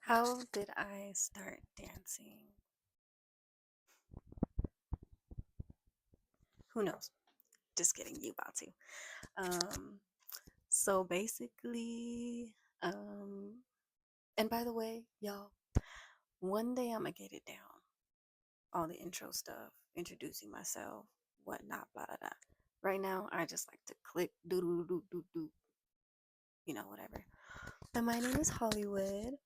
How did I start dancing? Who knows? Just kidding, you about to. Um, so basically, um, and by the way, y'all, one day I'm gonna get it down. All the intro stuff, introducing myself, whatnot, blah blah blah. Right now, I just like to click do do do do do, whatever. And my name is Hollywood.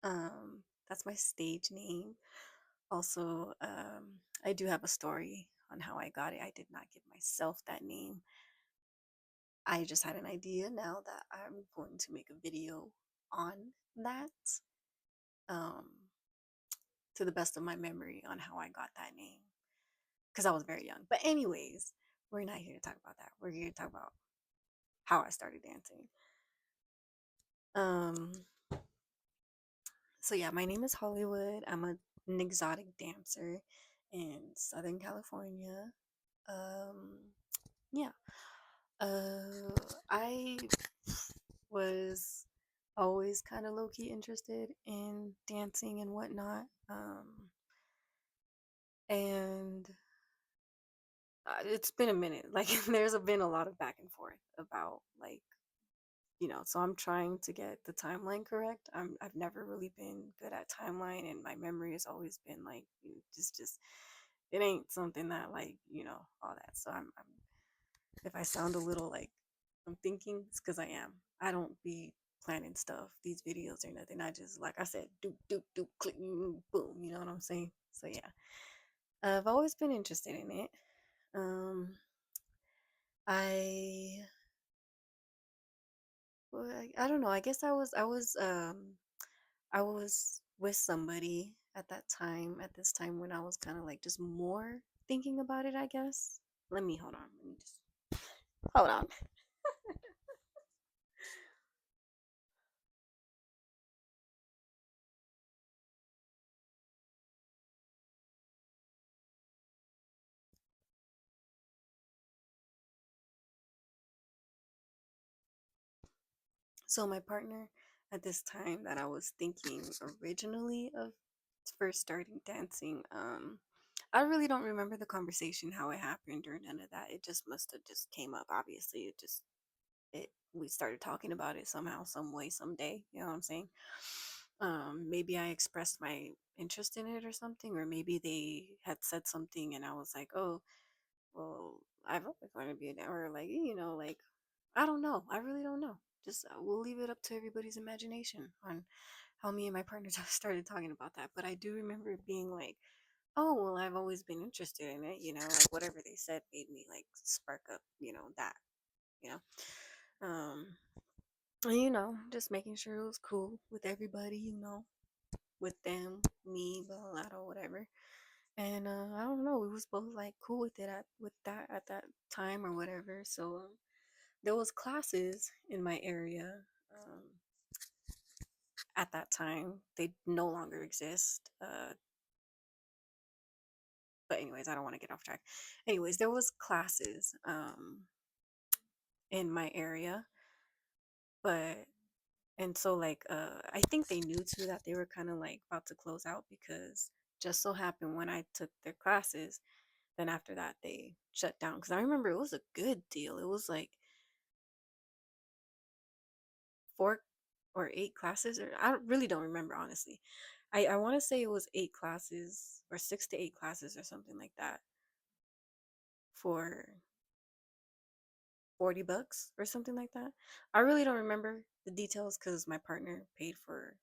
That's my stage name. Also, I do have a story on how I got it. I did not give myself that name. I just had an idea now that I'm going to make a video on that, um, to the best of my memory on how I got that name because I was very young. But, anyways, we're not here to talk about that. We're here to talk about how I started dancing. Um, so, yeah, my name is Hollywood. An exotic dancer in Southern California. Um, yeah. I was always kind of low key interested in dancing and whatnot. And It's been a minute. Like, been a lot of back and forth about, like, so I'm trying to get the timeline correct. I've never really been good at timeline, and my memory has always been like, just it ain't something that, like, all that. So I'm if I sound a little like I'm thinking, it's because I am. I don't be planning stuff, these videos or nothing. I just, like I said, do, do, do, click, boom. You know what I'm saying? So, yeah. I've always been interested in it. Um, I, well, I don't know. I guess I was with somebody at that time, at this time when I was kind of like just more thinking about it, I guess. Hold on. Let me just, hold on. So my partner at this time that I was thinking originally of first starting dancing, I really don't remember the conversation, how it happened or none of that. It just must have just came up. Obviously, it we started talking about it somehow, some way, someday. You know what I'm saying? Maybe I expressed my interest in it or something, or maybe they had said something and I was like, oh, well, I've always wanted to be a dancer, or like, like, I don't know. I really don't know. Just we'll leave it up to everybody's imagination on how me and my partner started talking about that. But I do remember it being like, oh, well, I've always been interested in it. Like whatever they said made me like spark up, that, you know. Um, and, just making sure it was cool with everybody, with them, me, blah, blah, blah, or whatever. And I don't know, we was both like cool with it at that time or whatever. So there was classes in my area, um, at that time. They no longer exist. But anyways, I don't want to get off track. Anyways, there was classes in my area, but and so like I think they knew too that they were kind of like about to close out because just so happened when I took their classes, then after that they shut down because I remember it was a good deal. It was like four or eight classes, or really don't remember honestly. I want to say it was eight classes or 6 to 8 classes or something like that for $40 or something like that. I really don't remember the details because my partner paid for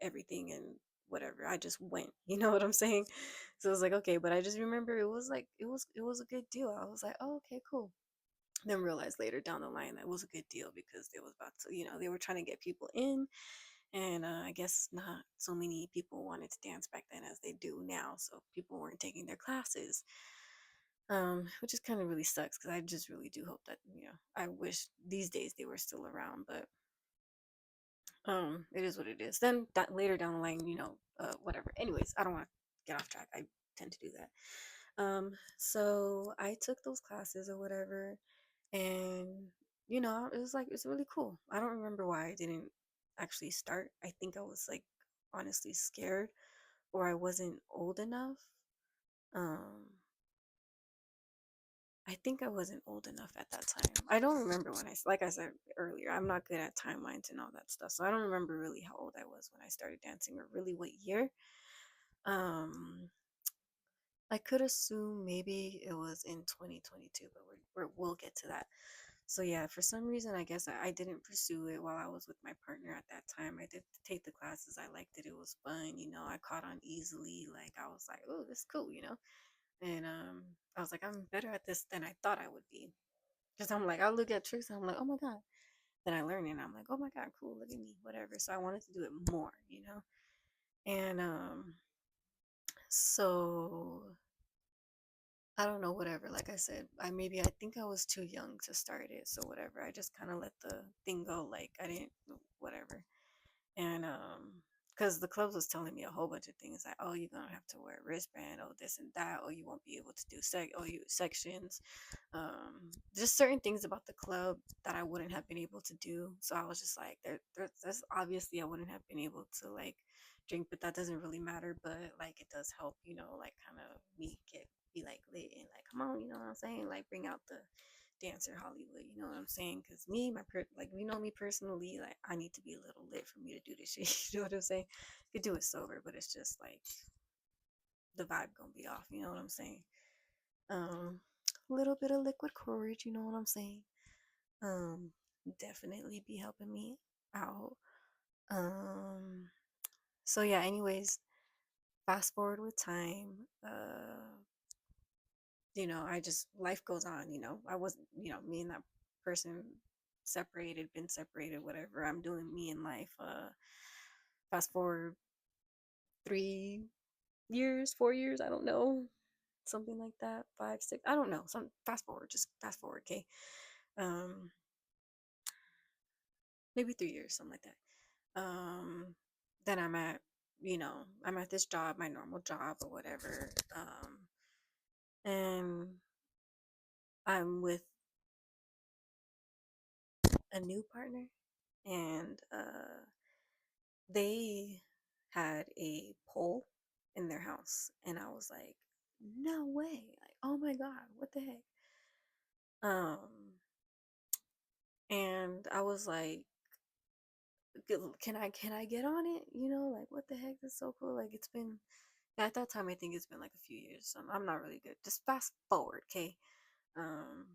everything and whatever. I just went, you know what I'm saying? So I was like, okay, but I just remember it was like it was a good deal. I was like, oh, okay, cool. Then realized later down the line that it was a good deal because they was about to, they were trying to get people in, and I guess not so many people wanted to dance back then as they do now, so people weren't taking their classes, which is kind of really sucks because I just really do hope that, I wish these days they were still around, but it is what it is. Then that later down the line, whatever. Anyways, I don't want to get off track. I tend to do that. So I took those classes or whatever, and it was like it's really cool. I don't remember why I didn't. actually start. I think I was like honestly scared, or I wasn't old enough. Um, I think I wasn't old enough at that time. I don't remember when like I said earlier, I'm not good at timelines and all that stuff. So I don't remember really how old I was when I started dancing or really what year. Um, I could assume maybe it was in 2022, but we'll get to that. So yeah, for some reason, I guess I didn't pursue it while I was with my partner at that time. I did take the classes. I liked it. It was fun. I caught on easily. Like I was like, oh, this is cool. And I was like, I'm better at this than I thought I would be. Because I'm like, I look at tricks and I'm like, oh my God. Then I learn it and I'm like, oh my God, cool, look at me, whatever. So I wanted to do it more. And so I don't know, whatever. Like I said, I think I was too young to start it. So whatever. I just kind of let the thing go. Like I didn't, whatever. And because the clubs was telling me a whole bunch of things like, oh, you're gonna have to wear a wristband, oh, this and that, oh, you won't be able to do you sections, just certain things about the club that I wouldn't have been able to do. So I was just like, that's obviously I wouldn't have been able to like drink, but that doesn't really matter. But like it does help, like kind of me be like lit and like come on, you know what I'm saying? Like bring out the dancer Hollywood, you know what I'm saying? Because me, like me personally, like I need to be a little lit for me to do this shit. You know what I'm saying? Could do it sober, but it's just like the vibe gonna be off. You know what I'm saying? A little bit of liquid courage. You know what I'm saying? Um, definitely be helping me out. Um, so yeah. Anyways, fast forward with time. I just life goes on. I wasn't. Me and that person separated, been separated, whatever. I'm doing me in life. Fast forward 3 years, 4 years, I don't know, something like that. 5, 6, I don't know. Some fast forward, just fast forward, okay. Um, maybe 3 years, something like that. Then I'm at this job, my normal job or whatever. And I'm with a new partner, and they had a pole in their house, and I was like, no way, like, oh my God, what the heck. And I was like, can I get on it, like what the heck, that's so cool. Like it's been, at that time I think it's been like a few years, so I'm not really good. Just fast forward, okay. um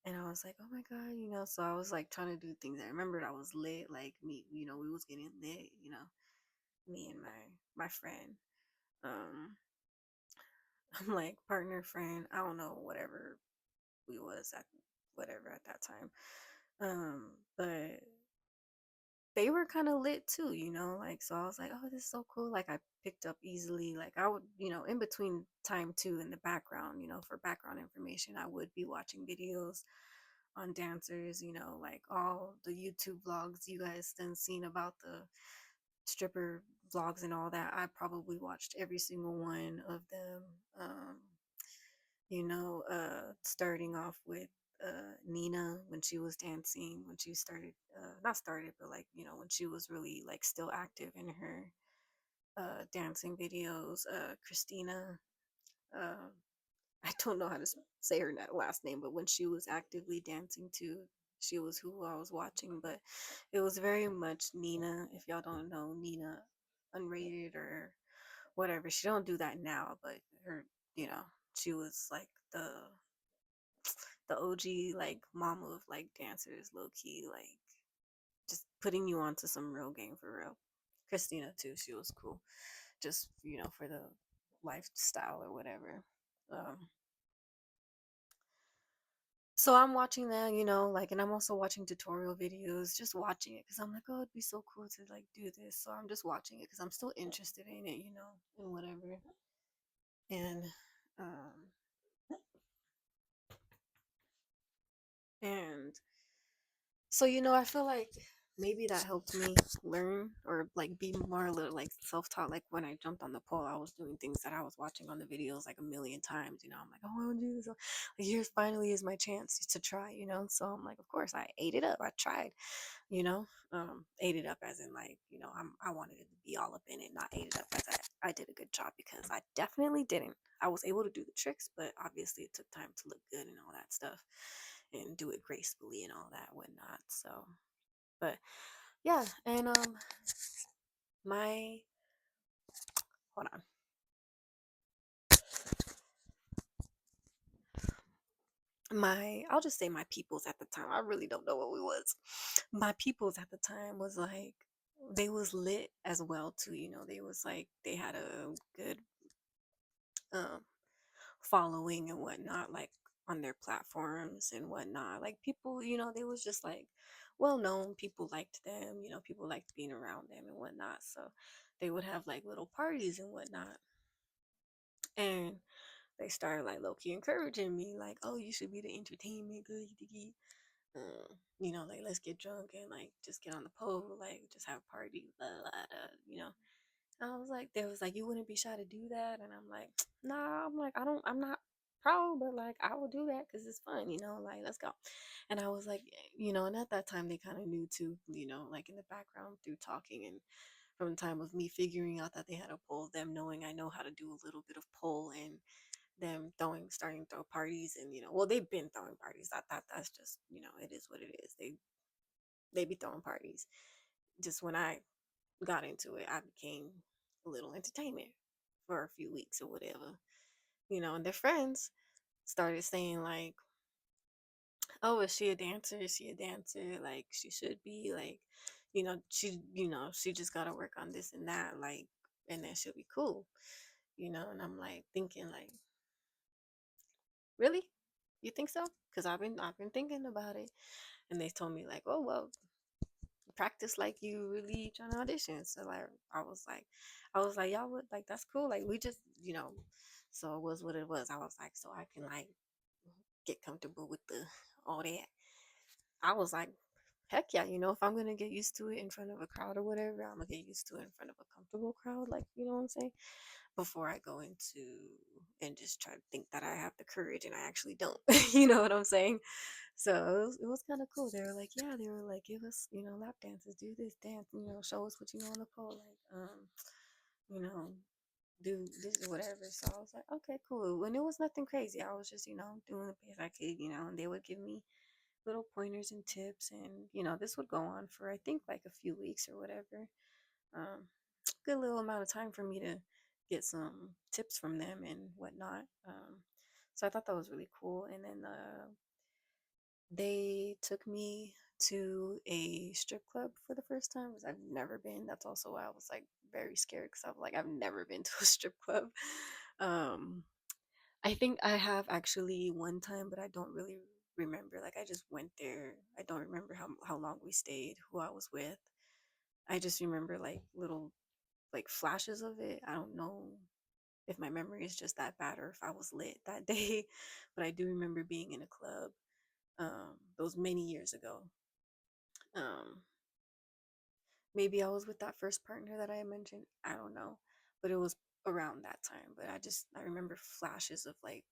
and I was like, oh my God, so I was like trying to do things. I remembered I was lit, like me, we was getting lit, me and my friend. um I'm like partner, friend, I don't know, whatever we was at, whatever at that time. But they were kind of lit too, like, so I was like, oh, this is so cool. Like I picked up easily. Like I would, in between time too, in the background, for background information, I would be watching videos on dancers, like all the YouTube vlogs you guys then seen about the stripper vlogs and all that. I probably watched every single one of them. Um, starting off with Nina when she was dancing, when she started, not started, but like, when she was really like still active in her dancing videos. Christina, uh, I don't know how to say her last name, but when she was actively dancing too, she was who I was watching. But it was very much Nina. If y'all don't know Nina Unrated or whatever, she don't do that now, but her, she was like the OG like mama of like dancers, low key, like just putting you onto some real game for real. Christina too, she was cool, just for the lifestyle or whatever. Um, so I'm watching that, like, and I'm also watching tutorial videos, just watching it because I'm like, oh, it'd be so cool to like do this. So I'm just watching it because I'm still interested in it, and whatever. And um, and so I feel like maybe that helped me learn or like be more a little like self-taught. Like when I jumped on the pole, I was doing things that I was watching on the videos like a million times. I'm like, oh, I want to do this. Like, here finally is my chance to try. So I'm like, of course, I ate it up. I tried. Ate it up as in like, I wanted it to be all up in it, not ate it up as I did a good job, because I definitely didn't. I was able to do the tricks, but obviously it took time to look good and all that stuff and do it gracefully and all that whatnot. So, but yeah, and my hold on, my I'll just say my peoples at the time. I really don't know what we was. My peoples at the time was like they was lit as well too. They was like they had a good um following and whatnot, like on their platforms and whatnot. Like people, they was just like well known. People liked them. People liked being around them and whatnot. So they would have like little parties and whatnot. And they started like low key encouraging me, like, oh, you should be the entertainment good. Like let's get drunk and like just get on the pole, like just have a party, blah, blah, blah. I was like, they was like, you wouldn't be shy to do that, and I'm like, nah, I'm like, I'm not proud, but like I will do that because it's fun, like let's go. And I was like, and at that time they kind of knew too, like in the background through talking and from the time of me figuring out that they had a pole, them knowing I know how to do a little bit of pole, and them starting to throw parties, and well, they've been throwing parties. That's just it is what it is. They be throwing parties. Just when I got into it, I became a little entertainment for a few weeks or whatever, and their friends started saying like, oh, is she a dancer? Is she a dancer? Like she should be, like, she just gotta work on this and that, like, and then she'll be cool, and I'm like thinking like, really? You think so? Because I've been thinking about it, and they told me like, oh well, practice like you really trying to audition. So like I was like, y'all would like that's cool. Like we just so it was what it was. I was like, so I can like get comfortable with the all that. I was like, heck yeah, if I'm gonna get used to it in front of a crowd or whatever, I'm gonna get used to it in front of a comfortable crowd, like what I'm saying, before I go into and just try to think that I have the courage and I actually don't. You know what I'm saying? So it was kind of cool. They were like, yeah, they were like, give us, lap dances, do this dance, show us what you know on the pole, like, you know, do this or whatever. So I was like, okay, cool. When it was nothing crazy, I was just, doing the best I could, and they would give me little pointers and tips, and this would go on for I think like a few weeks or whatever. Um, good little amount of time for me to get some tips from them and whatnot. So I thought that was really cool. And then they took me to a strip club for the first time because I've never been. That's also why I was like very scared because I'm like I've never been to a strip club. Um, I think I have actually one time, but I don't really remember. Like I just went there. I don't remember how long we stayed, who I was with. I just remember like little like flashes of it. I don't know if my memory is just that bad or if I was lit that day, but I do remember being in a club those many years ago. Um, Maybe I was with that first partner that I mentioned. I don't know, but it was around that time. But I remember flashes of like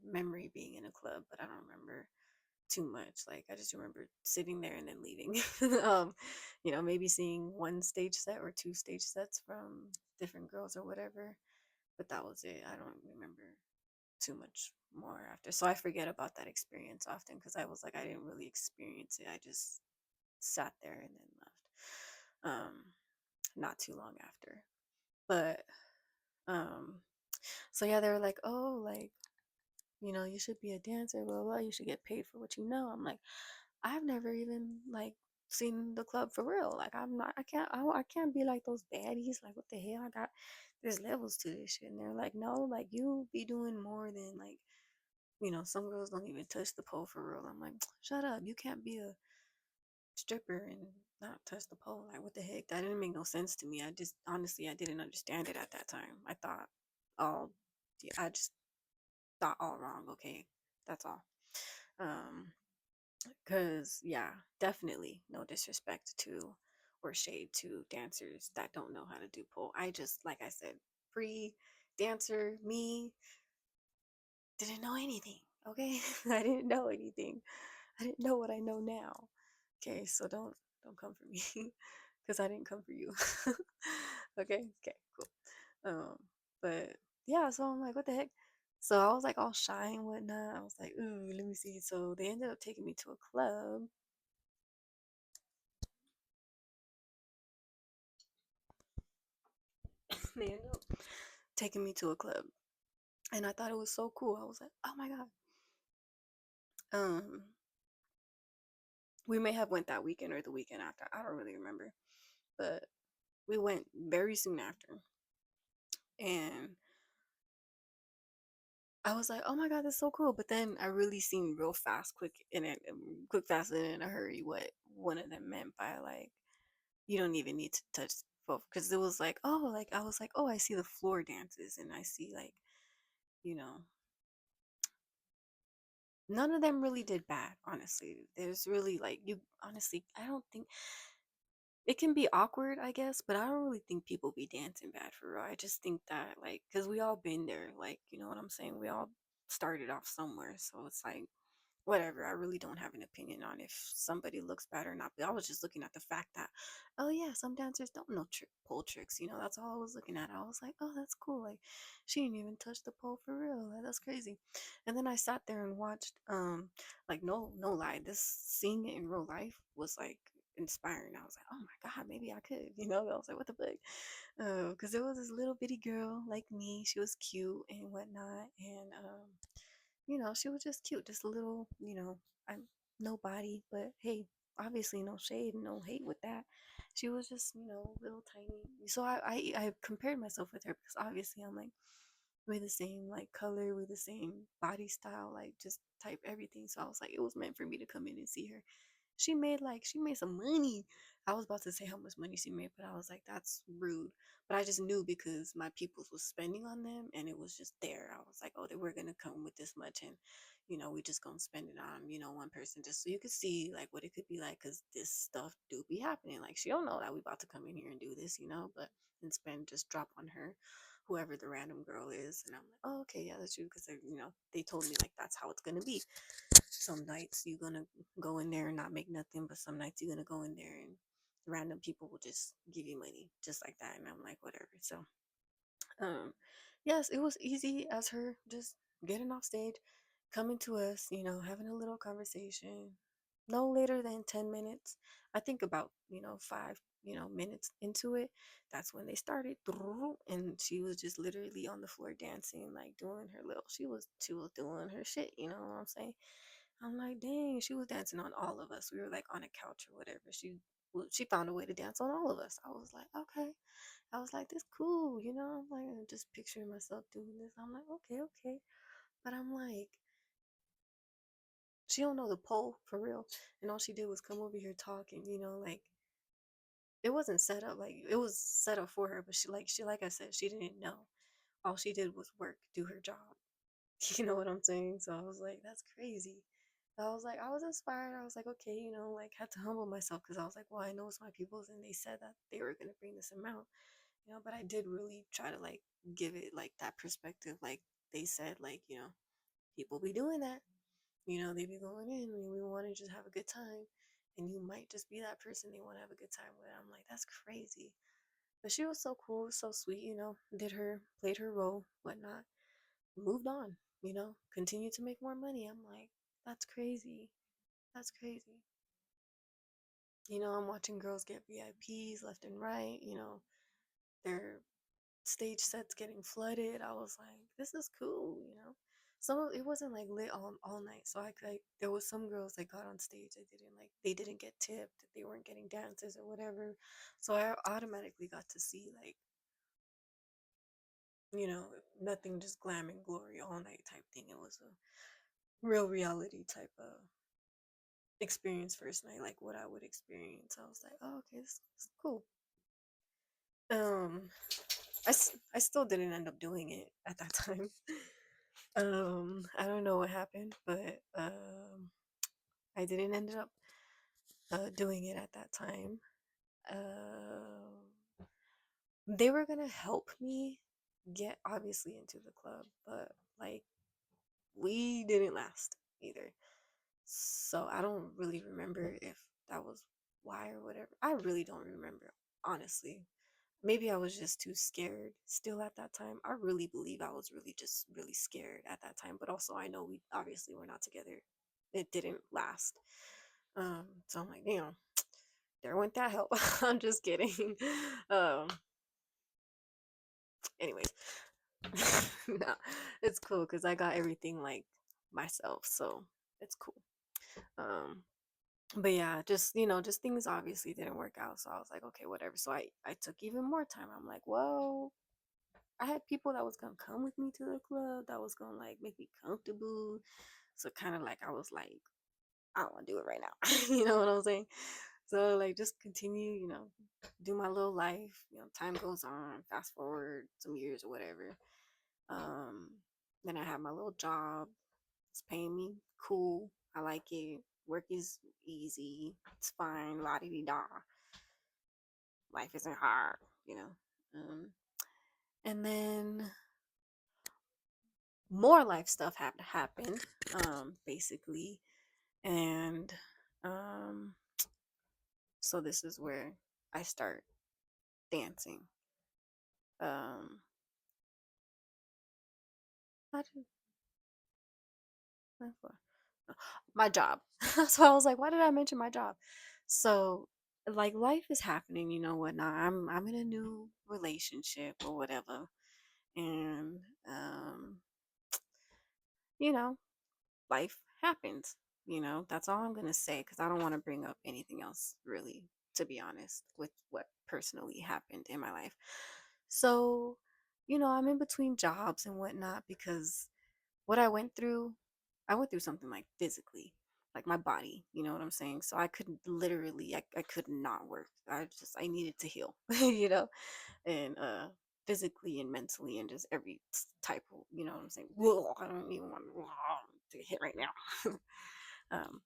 memory being in a club, but I don't remember too much. Like I just remember sitting there and then leaving. Maybe seeing one stage set or two stage sets from different girls or whatever, but that was it. I don't remember too much more after. So I forget about that experience often because I was like, I didn't really experience it. I just sat there and then left. Not too long after. But um, so yeah, they were like, oh, like, you should be a dancer, blah, blah, you should get paid for what you know. I'm like, I've never even like seen the club for real. Like I'm not I can't be like those baddies. Like what the hell? There's levels to this shit. And they're like, no, like you be doing more than like, some girls don't even touch the pole for real. I'm like, shut up. You can't be a stripper and not touch the pole. Like what the heck? That didn't make no sense to me. I just honestly I didn't understand it at that time. I thought all yeah, I just thought all wrong, okay? That's all. Um Because, yeah, definitely no disrespect to or shade to dancers that don't know how to do pole. I just, like I said, pre dancer, me, didn't know anything. Okay. I didn't know anything. I didn't know what I know now. Okay. So don't come for me because I didn't come for you. Okay. Okay. Cool. But yeah, so I'm like, what the heck? So I was like all shy and whatnot. I was like, ooh, let me see. So they ended up taking me to a club. They ended up taking me to a club, and I thought it was so cool. I was like, oh my god. Um, we may have went that weekend or the weekend after. I don't really remember, but we went very soon after, and I was like, oh my god, that's so cool. But then I really seen real fast, quick in it, quick, fast, and in a hurry what one of them meant by like you don't even need to touch both because it was like oh like I was like oh I see the floor dances and I see like you know none of them really did bad honestly. There's really like you honestly I don't think it can be awkward I guess but I don't really think people be dancing bad for real. I just think that like because we all been there like you know what I'm saying we all started off somewhere so it's like whatever. I really don't have an opinion on if somebody looks bad or not. But I was just looking at the fact that, oh yeah, some dancers don't know pole tricks. You know, that's all I was looking at. I was like, oh, that's cool. Like, she didn't even touch the pole for real. Like, that's crazy. And then I sat there and watched, like no lie, this seeing it in real life was like inspiring. I was like, oh my god, maybe I could. You know, I was like, what the fuck? Because there was this little bitty girl like me. She was cute and whatnot, and you know, she was just cute, just a little, you know, I'm nobody, but hey, obviously no shade, no hate with that. She was just, you know, little tiny. So I compared myself with her because obviously I'm like we're the same like color, we're the same body style, like just type everything. So I was like, it was meant for me to come in and see her. She made some money. I was about to say how much money she made, but I was like, that's rude. But I just knew because my peoples was spending on them and it was just there. I was like, oh, they were gonna come with this much and you know, we just gonna spend it on, you know, one person just so you could see like what it could be like because this stuff do be happening. Like she don't know that we about to come in here and do this, you know, but and spend just drop on her whoever the random girl is and I'm like oh okay yeah that's you because you know they told me like that's how it's gonna be some nights you're gonna go in there and not make nothing, but some nights you're gonna go in there and random people will just give you money just like that. And I'm like, whatever. So, um, yes, it was easy as her just getting off stage, coming to us, you know, having a little conversation. No later than 10 minutes. I think about you know 5 minutes into it. That's when they started, and she was just literally on the floor dancing, like doing her little. She was doing her shit. You know what I'm saying? I'm like, dang, she was dancing on all of us. We were like on a couch or whatever. She found a way to dance on all of us. I was like, okay. I was like, this cool, you know. I'm like, I'm just picturing myself doing this. I'm like, okay, okay. But I'm like, she don't know the pole for real, and all she did was come over here talking. You know, like it wasn't set up. Like it was set up for her, but she like I said, she didn't know. All she did was work, do her job. You know what I'm saying? So I was like, that's crazy. I was like, I was inspired. I was like, okay, you know, like had to humble myself because I was like, well, I know it's my people's and they said that they were gonna bring this amount, you know, but I did really try to like give it like that perspective. Like they said, like, you know, people be doing that. You know, they be going in and we want to just have a good time. And you might just be that person they want to have a good time with. I'm like, that's crazy. But she was so cool, so sweet, you know, played her role, whatnot, moved on, you know, continued to make more money. I'm like, that's crazy. That's crazy. You know, I'm watching girls get VIPs left and right, you know, their stage sets getting flooded. I was like, this is cool, you know. It wasn't like lit all night. So like there was some girls that got on stage they didn't get tipped, they weren't getting dances or whatever. So I automatically got to see like, you know, nothing just glam and glory all night type thing. It was a real reality type of experience first night, like what I would experience. I was like, oh, okay, this is cool. Um, I still didn't end up doing it at that time. I don't know what happened, but I didn't end up doing it at that time. Uh, they were gonna help me get obviously into the club, but like we didn't last either. So I don't really remember if that was why or whatever. I really don't remember, honestly. Maybe I was just too scared still at that time. I really believe I was really just really scared at that time, but also I know we obviously were not together. It didn't last. So I'm like, damn, there went that help. I'm just kidding. Um, anyways, no, it's cool because I got everything like myself, so it's cool. Um, but yeah, just just things obviously didn't work out, so I was like, okay, whatever. So I took even more time. I'm like, well, I had people that was gonna come with me to the club that was gonna like make me comfortable. So kind of like I was like, I don't want to do it right now. You know what I'm saying? So like just continue, do my little life. Time goes on. Fast forward some years or whatever. Um, then I have my little job. It's paying me cool. I like it. Work is easy. It's fine. La di da. Life isn't hard, you know. Um, and then more life stuff happened, basically, and um, so this is where I start dancing. Um, how did my job? So I was like, why did I mention my job? So like life is happening, whatnot. I'm in a new relationship or whatever, and you know, life happens. That's all I'm gonna say because I don't want to bring up anything else really, to be honest, with what personally happened in my life. So, I'm in between jobs and whatnot because what I went through something like physically, like my body, you know what I'm saying? So I couldn't literally, I could not work. I needed to heal, you know? And physically and mentally and just every type of, you know what I'm saying? Whoa, I don't even want to hit right now. um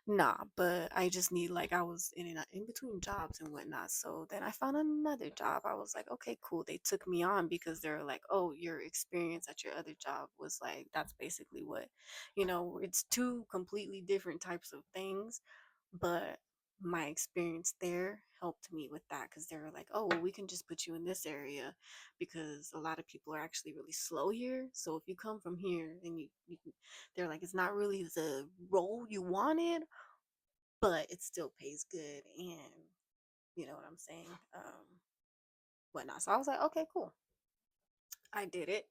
nah, but I just need, like, I was in between jobs and whatnot, so then I found another job. I was like, okay, cool. They took me on because they were like, oh, your experience at your other job was like, that's basically what, it's two completely different types of things, but my experience there helped me with that because they were like, oh, well, we can just put you in this area because a lot of people are actually really slow here. So if you come from here, then they're like, it's not really the role you wanted, but it still pays good, and you know what I'm saying, whatnot. So I was like, okay, cool. I did it,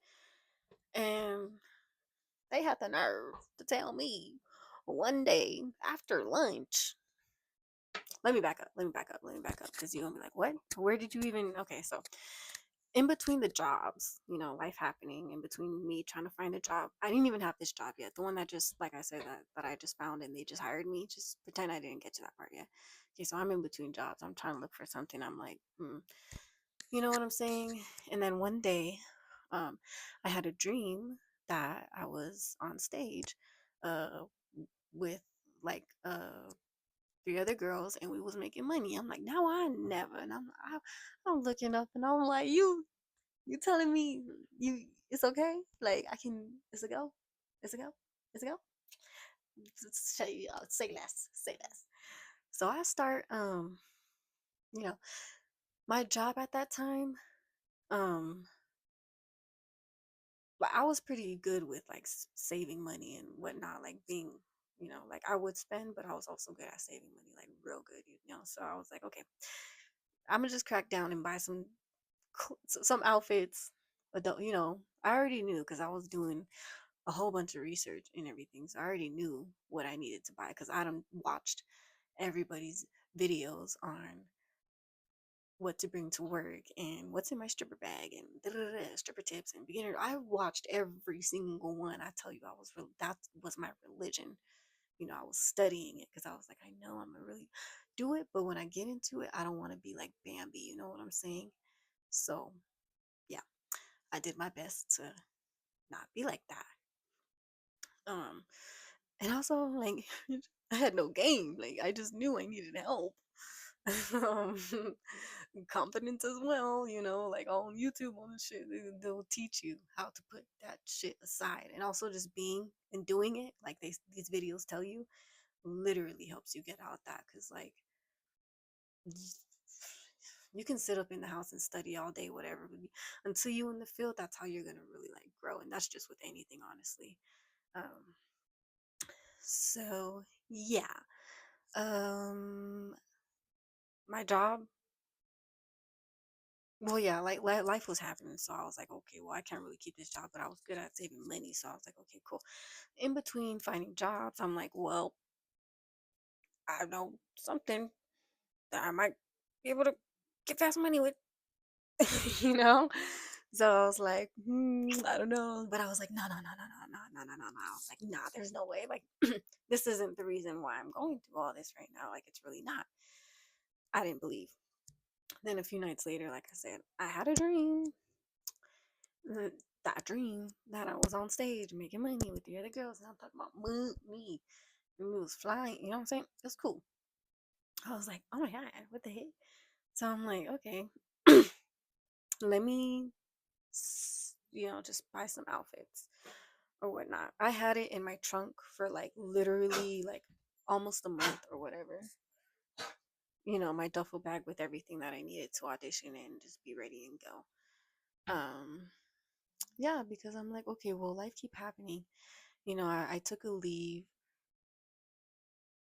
and they had the nerve to tell me one day after lunch. Let me back up. Let me back up. Let me back up because you're gonna be like, what? Where did you even? Okay, so in between the jobs, life happening, in between me trying to find a job, I didn't even have this job yet. The one that just, like I said, that I just found and they just hired me. Just pretend I didn't get to that part yet. Okay, so I'm in between jobs. I'm trying to look for something. I'm like, you know what I'm saying? And then one day, um, I had a dream that I was on stage, uh, with like three other girls and we was making money. I'm like, now I never. And I'm looking up and I'm like, you telling me it's okay? Like I can, it's a go, it's a go, it's a go. Say less, say less. So I start, you know, my job at that time, um, but I was pretty good with like saving money and whatnot, like being, like I would spend, but I was also good at saving money, like real good, So I was like, okay, I'm gonna just crack down and buy some outfits. Adult, I already knew because I was doing a whole bunch of research and everything, so I already knew what I needed to buy because I done watched everybody's videos on what to bring to work and what's in my stripper bag and stripper tips and beginner. I watched every single one. I tell you, that was my religion. I was studying it because I was like, I know I'm gonna really do it, but when I get into it, I don't want to be like Bambi. You know what I'm saying? So yeah, I did my best to not be like that. And also like I had no game. Like I just knew I needed help. um, Confidence as well, like on YouTube on the shit, they'll teach you how to put that shit aside, and also just being and doing it, like these videos tell you, literally helps you get out that, because like you can sit up in the house and study all day, whatever, but until you in the field, that's how you're gonna really like grow, and that's just with anything, honestly. Um, so yeah, um, my job. Well, yeah, like life was happening, so I was like, okay, well, I can't really keep this job, but I was good at saving money, so I was like, okay, cool. In between finding jobs, I'm like, well, I know something that I might be able to get fast money with, you know. So I was like, I don't know, but I was like, no, no, no, no, no, no, no, no, no, no. I was like, nah, there's no way. Like, this isn't the reason why I'm going through all this right now. Like, it's really not. I didn't believe. Then a few nights later, like I said, I had a dream. th- that dream that I was on stage making money with the other girls, and I'm talking about me. And we was flying, you know what I'm saying? It was cool. I was like, oh my god, what the heck? So I'm like, okay, let me, just buy some outfits or whatnot. I had it in my trunk for like literally like almost a month or whatever. My duffel bag with everything that I needed to audition and just be ready and go. Yeah, because I'm like, okay, well, life keep happening. I took a leave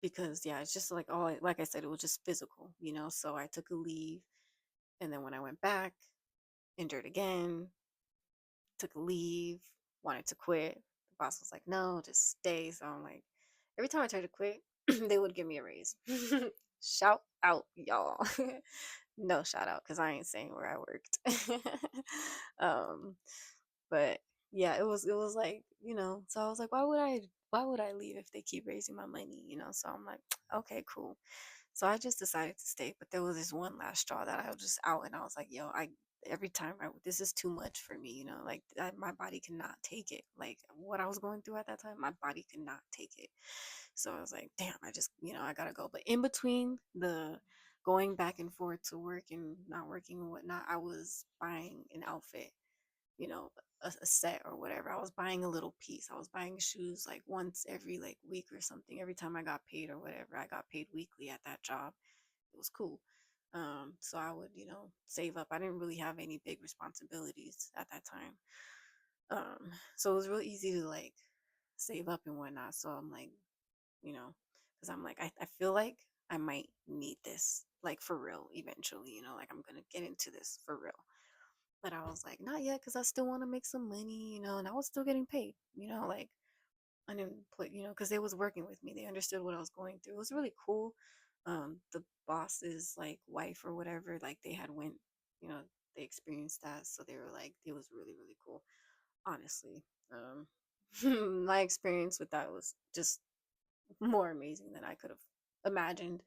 because yeah, it's just like, oh, like I said, it was just physical, so I took a leave, and then when I went back, injured again, took a leave, wanted to quit. The boss was like, no, just stay. So I'm like, every time I tried to quit, they would give me a raise. Shout out, y'all. No shout out, because I ain't saying where I worked. um but yeah, it was like, so I was like, why would I leave if they keep raising my money, so I'm like, okay, cool. So I just decided to stay, but there was this one last straw that I was just out, and I was like, yo, I every time this is too much for me, like my body cannot take it. Like what I was going through at that time, my body could not take it. So I was like, damn, I just, I gotta go. But in between the going back and forth to work and not working and whatnot, I was buying an outfit, you know, a set or whatever. I was buying a little piece. I was buying shoes like once every like week or something. Every time I got paid or whatever, I got paid weekly at that job. It was cool. So I would, save up. I didn't really have any big responsibilities at that time. So it was real easy to like save up and whatnot. So I'm like, because I'm like, I feel like I might need this, like for real, eventually, like I'm gonna get into this for real. But I was like, not yet, because I still want to make some money, and I was still getting paid, like I didn't put, because they was working with me. They understood what I was going through. It was really cool. The boss's like wife or whatever, like they had went, you know, they experienced that, so they were like, it was really, really cool, honestly. My experience with that was just more amazing than I could have imagined,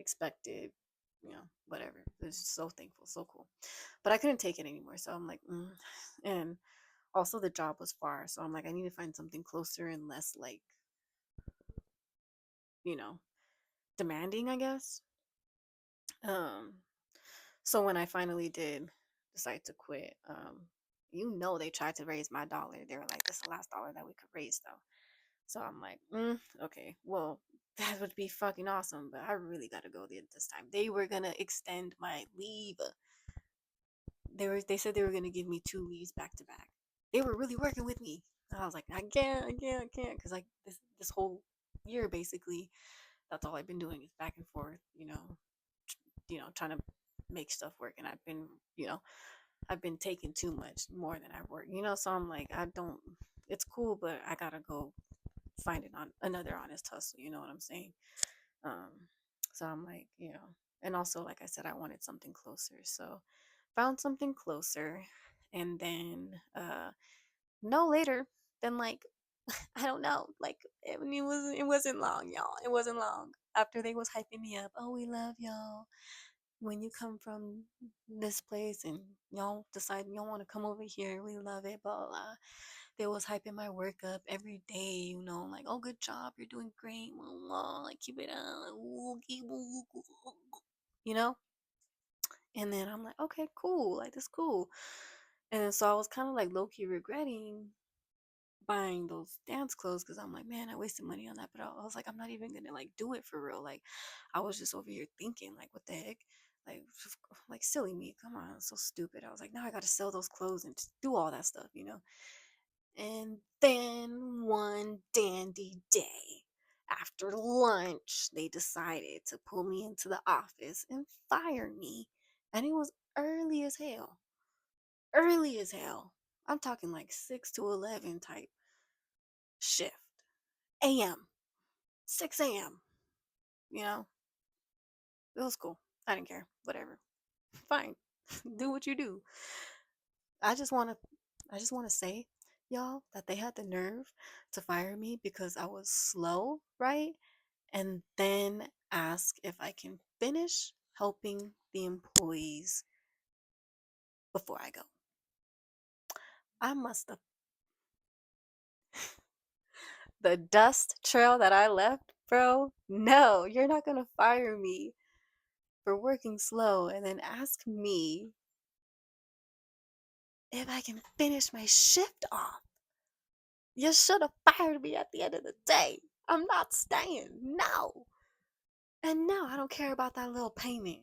expected, whatever. I was just so thankful, so cool. But I couldn't take it anymore, so I'm like, and also the job was far, so I'm like, I need to find something closer and less like, you know, demanding, I guess. Um, so when I finally did decide to quit, they tried to raise my dollar. They were like, "This is the last dollar that we could raise, though." So I'm like, okay, well, that would be fucking awesome, but I really gotta go this time. They were gonna extend my leave. They said they were gonna give me 2 leaves back to back. They were really working with me. And I was like, I can't, because like this whole year basically, that's all I've been doing is back and forth, trying to make stuff work, and I've been taking too much more than I've worked, so I'm like, I don't. It's cool, but I gotta go find it on another honest hustle. You know what I'm saying? Um, so I'm like, and also like I said, I wanted something closer, so found something closer, and then no later than like I don't know, like it wasn't long, y'all. It wasn't long after they was hyping me up. Oh, we love y'all. When you come from this place and y'all decide y'all want to come over here, we love it, blah blah, blah. They was hyping my work up every day, like, oh, good job, you're doing great, like, keep it up, you know. And then I'm like, okay, cool, like, this cool. And then so I was kind of like low key regretting buying those dance clothes because I'm like, man, I wasted money on that. But I was like, I'm not even gonna like do it for real. Like, I was just over here thinking, like, what the heck, like, like silly me. Come on, it's so stupid. I was like, now I gotta sell those clothes and just do all that stuff. And then one dandy day, after lunch, they decided to pull me into the office and fire me, and it was early as hell. Early as hell. I'm talking like 6 to 11 type shift. AM. 6 a.m. You know, it was cool. I didn't care. Whatever. Fine. Do what you do. I just want to I just want to say, y'all, that they had the nerve to fire me because I was slow, right? And then ask if I can finish helping the employees before I go. I must have the dust trail that I left, bro. No, you're not going to fire me for working slow and then ask me if I can finish my shift off. You should have fired me at the end of the day. I'm not staying. No. And no, I don't care about that little payment.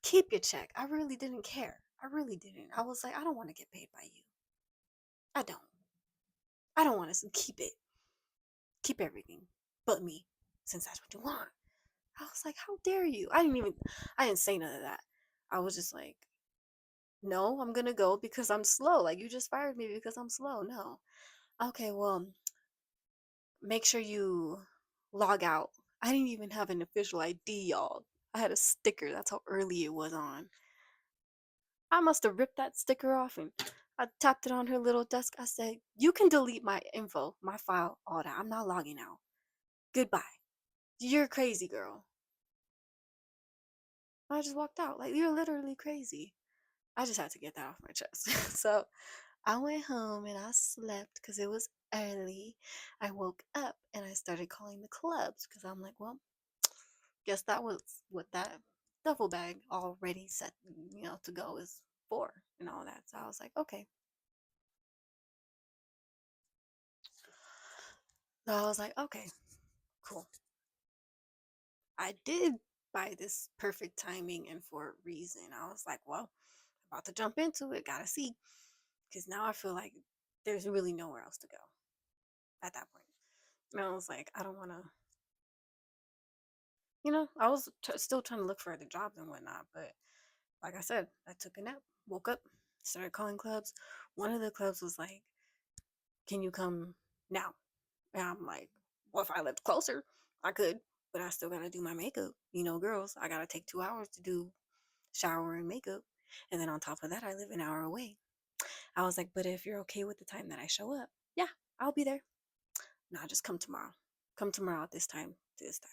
Keep your check. I really didn't care. I really didn't. I was like, I don't want to get paid by you. I don't. I don't want to keep it. Keep everything but me, since that's what you want. I was like, how dare you? I didn't say none of that. I was just like, no, I'm gonna go because I'm slow. Like, you just fired me because I'm slow. No. Okay, well, make sure you log out. I didn't even have an official ID, y'all. I had a sticker. That's how early it was on. I must have ripped that sticker off and I tapped it on her little desk. I said, you can delete my info, my file, all that. I'm not logging out. Goodbye. You're crazy, girl. I just walked out. Like, you're literally crazy. I just had to get that off my chest. So I went home and I slept because it was early. I woke up and I started calling the clubs because I'm like, well, guess that was what that duffel bag already set, to go is for and all that. So I was like, okay. So I was like, okay, cool. I did buy this perfect timing and for a reason. I was like, well, about to jump into it, gotta see. Because now I feel like there's really nowhere else to go at that point. And I was like, I don't want to, I was still trying to look for other jobs and whatnot. But like I said, I took a nap, woke up, started calling clubs. One of the clubs was like, can you come now? And I'm like, well, if I lived closer, I could, but I still gotta do my makeup. Girls, I gotta take 2 hours to do shower and makeup. And then on top of that, I live an hour away. I was like, but if you're okay with the time that I show up, yeah, I'll be there. Nah, just come tomorrow. Come tomorrow at this time to this time.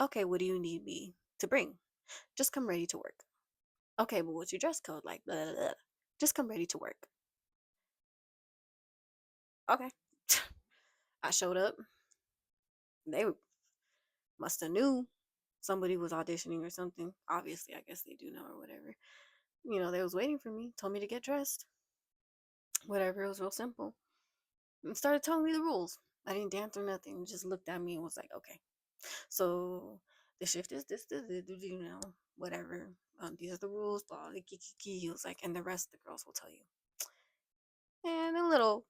Okay, what do you need me to bring? Just come ready to work. Okay, but what's your dress code? Like, blah, blah, blah. Just come ready to work. Okay. I showed up. They must have knew somebody was auditioning or something. Obviously, I guess they do know or whatever. They was waiting for me, told me to get dressed. Whatever, it was real simple. And started telling me the rules. I didn't dance or nothing. Just looked at me and was like, okay. So the shift is this, whatever. These are the rules, blah, he was like, and the rest of the girls will tell you. And a little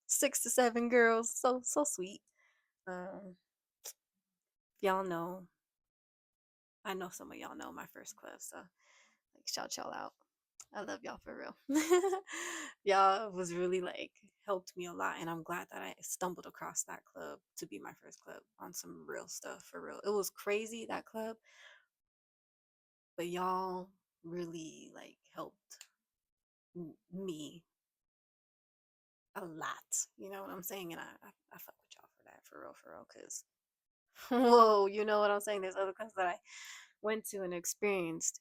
6 to 7 girls, so sweet. Um, y'all know, I know some of y'all know my first club, so like shout y'all out. I love y'all for real. Y'all was really like helped me a lot, and I'm glad that I stumbled across that club to be my first club on some real stuff for real. It was crazy that club, but y'all really like helped me a lot. You know what I'm saying? And I fuck with y'all for that for real, cause whoa, you know what I'm saying? There's other clubs that I went to and experienced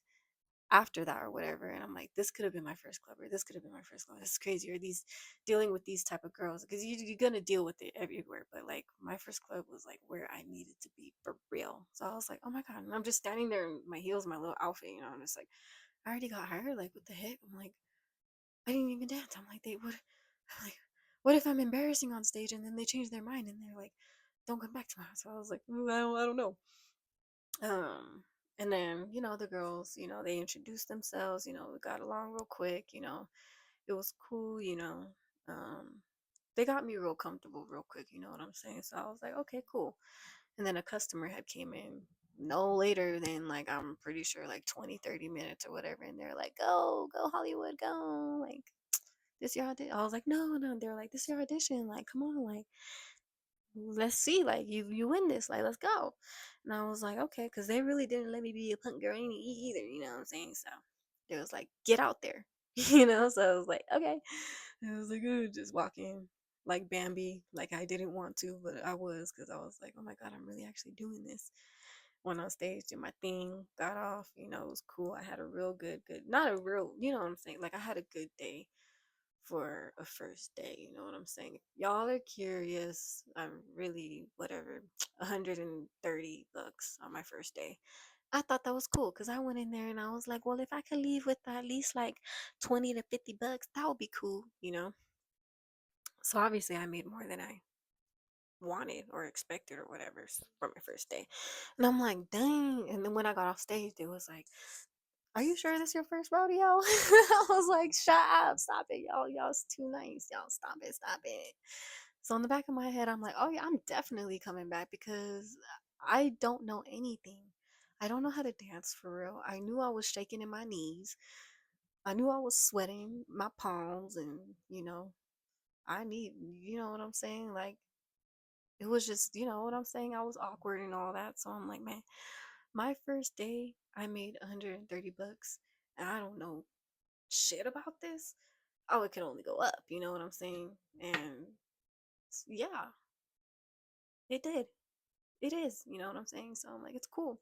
after that or whatever, and I'm like, this could have been my first club, or this could have been my first club. This is crazy. Or these dealing with these type of girls, because you're gonna deal with it everywhere, but like my first club was like where I needed to be for real. So I was like, oh my god. And I'm just standing there in my heels, my little outfit, I'm just like, I already got hired, like what the heck. I'm like, I didn't even dance. I'm like, they would. I'm like, what if I'm embarrassing on stage and then they change their mind and they're like, don't come back to my house? So I was like, I don't know. um and then the girls, they introduced themselves, we got along real quick, it was cool, um they got me real comfortable real quick, you know what I'm saying? So I was like, okay, cool. And then a customer had came in no later than, like, I'm pretty sure like 20-30 minutes or whatever, and they're like, go Hollywood, go, like, this your audition. I was like, no, they're like, this your audition, like, come on, like, let's see, like, you win this, like, let's go. And I was like, okay, because they really didn't let me be a punk girl either, you know what I'm saying? So it was like, get out there. So I was like, okay. And I was like, just walking like Bambi, like I didn't want to, but I was, because I was like, oh my god, I'm really actually doing this. Went on stage, did my thing, got off, it was cool. I had a real good, not a real, you know what I'm saying, like, I had a good day for a first day, you know what I'm saying? If y'all are curious, I'm really whatever, $130 on my first day. I thought that was cool because I went in there and I was like, well, if I could leave with at least like 20 to 50 bucks, that would be cool, So obviously I made more than I wanted or expected or whatever for my first day. And I'm like, dang. And then when I got off stage, it was like, are you sure this your first rodeo? I was like, shut up, stop it, y'all. Y'all's too nice. Y'all stop it, stop it. So in the back of my head, I'm like, oh yeah, I'm definitely coming back because I don't know anything. I don't know how to dance for real. I knew I was shaking in my knees. I knew I was sweating my palms, and I need, you know what I'm saying? Like, it was just, you know what I'm saying? I was awkward and all that. So I'm like, man, my first day, I made 130 bucks, and I don't know shit about this. Oh, it can only go up, you know what I'm saying? And yeah, it did. It is, you know what I'm saying? So I'm like, it's cool.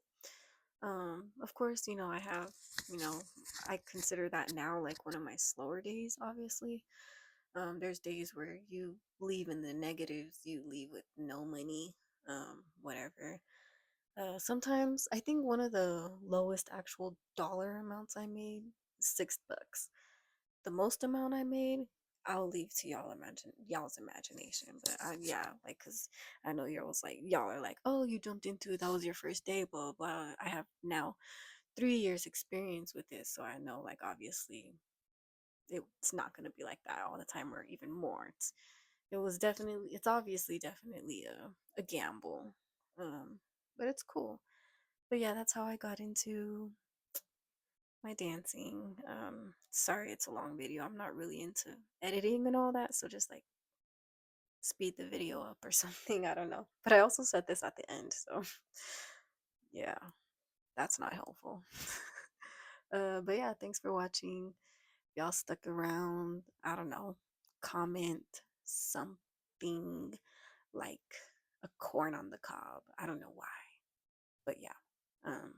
Of course, I have, you know, I consider that now like one of my slower days, obviously. There's days where you leave in the negatives, you leave with no money, whatever. Sometimes I think one of the lowest actual dollar amounts I made, $6. The most amount I made, I'll leave to y'all's imagination. But yeah, like, cause I know y'all are like, oh, you jumped into it, that was your first day, blah blah. I have now 3 years experience with this, so I know, like, obviously it's not gonna be like that all the time, or even more. It's obviously definitely a gamble, um, but it's cool. But yeah, that's how I got into my dancing. Sorry, it's a long video. I'm not really into editing and all that, so just like speed the video up or something. I don't know. But I also said this at the end, so yeah, that's not helpful. But yeah, thanks for watching. Y'all stuck around. I don't know. Comment something like a corn on the cob. I don't know why, but yeah. Um,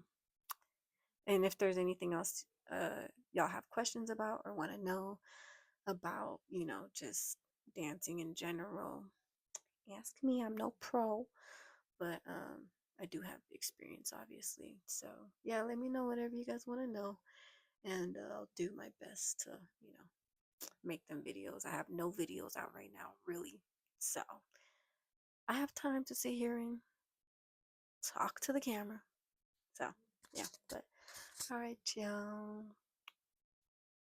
and if there's anything else y'all have questions about or want to know about, just dancing in general, ask me. I'm no pro, but I do have experience, obviously. So yeah, let me know whatever you guys want to know, and I'll do my best to, make them videos. I have no videos out right now, really. So I have time to sit here and talk to the camera. So yeah, but all right, y'all.